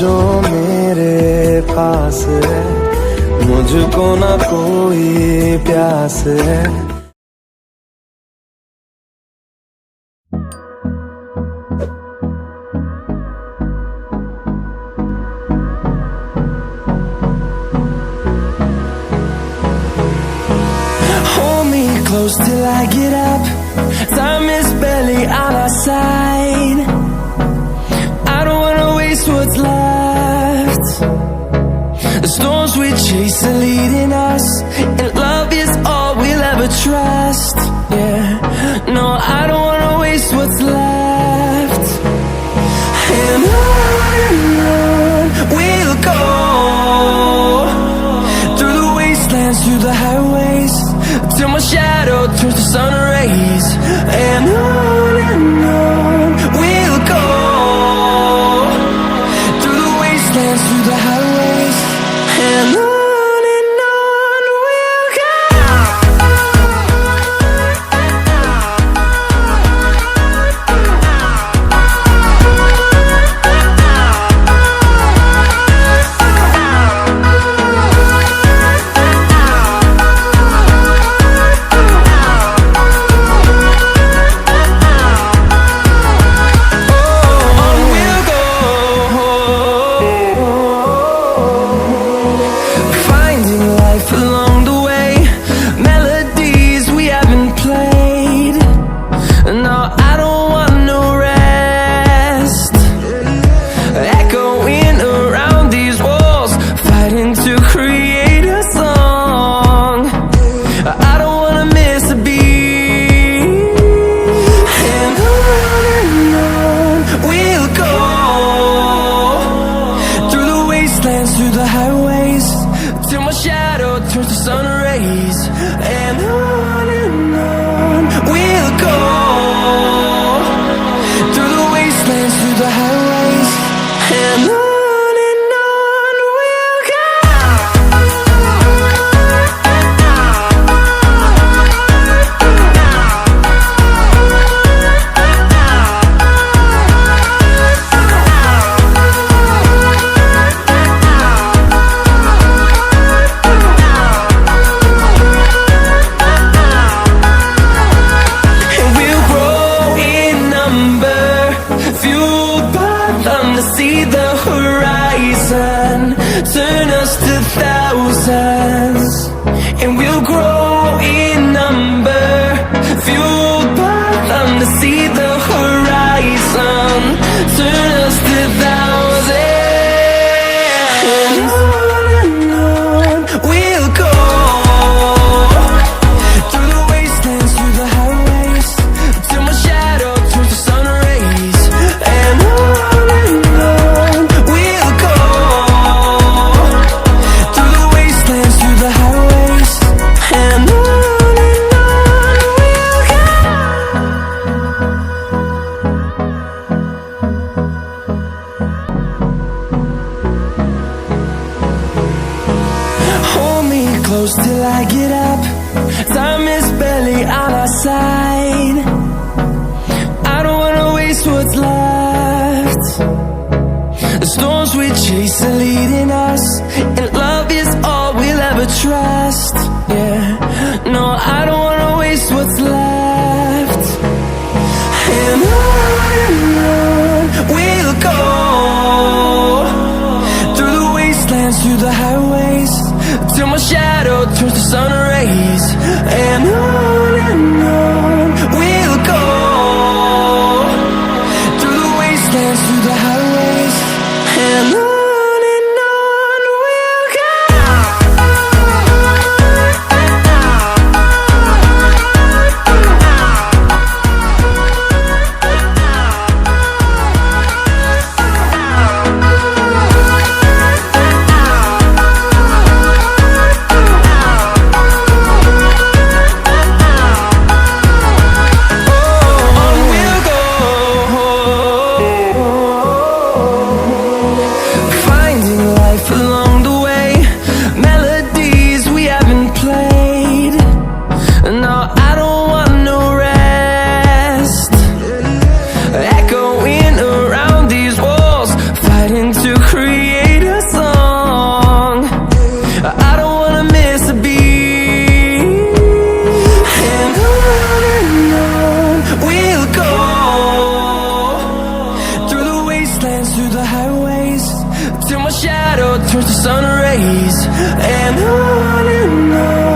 जो मेरे पास है, मुझको ना कोई प्यास है। Close till I get up, time is barely on our side. I don't wanna waste what's left. The storms we chase are leading us, and love is all we'll ever trust. Yeah, no, I don't wanna waste what's left. And on we'll go, through the wastelands, through the highways, till my shadow turns to sun rays. And on we'll go, through the wastelands, through the highways, and on we'll go. Through the highways, till my shadow turns to sun rays. And on we'll go, through the wastelands, through the highways, and on we'll go. See the horizon, turn us to thousands, and we'll grow in number, fueled by them to see the horizon, turn us to thousands. And on we'll go, through the wastelands, through the highways, till my shadow turns to sun rays. And we'll go, through the wastelands, through the highways, and on we'll go. Hold me close till I get up, time is barely on our side. I don't wanna waste what's left. The storms we chase are leading us, and love is all we'll ever trust. Yeah, no, I don't wanna waste what's left. And on we'll go, through the wastelands, through the highways, till my shadow turns to sun rays. And on we'll go, through the wastelands, through the highways, and on we'll go. to create a song. I don't wanna miss a beat. And on we'll go, through the wastelands, through the highways, till my shadow turns to sun rays. And on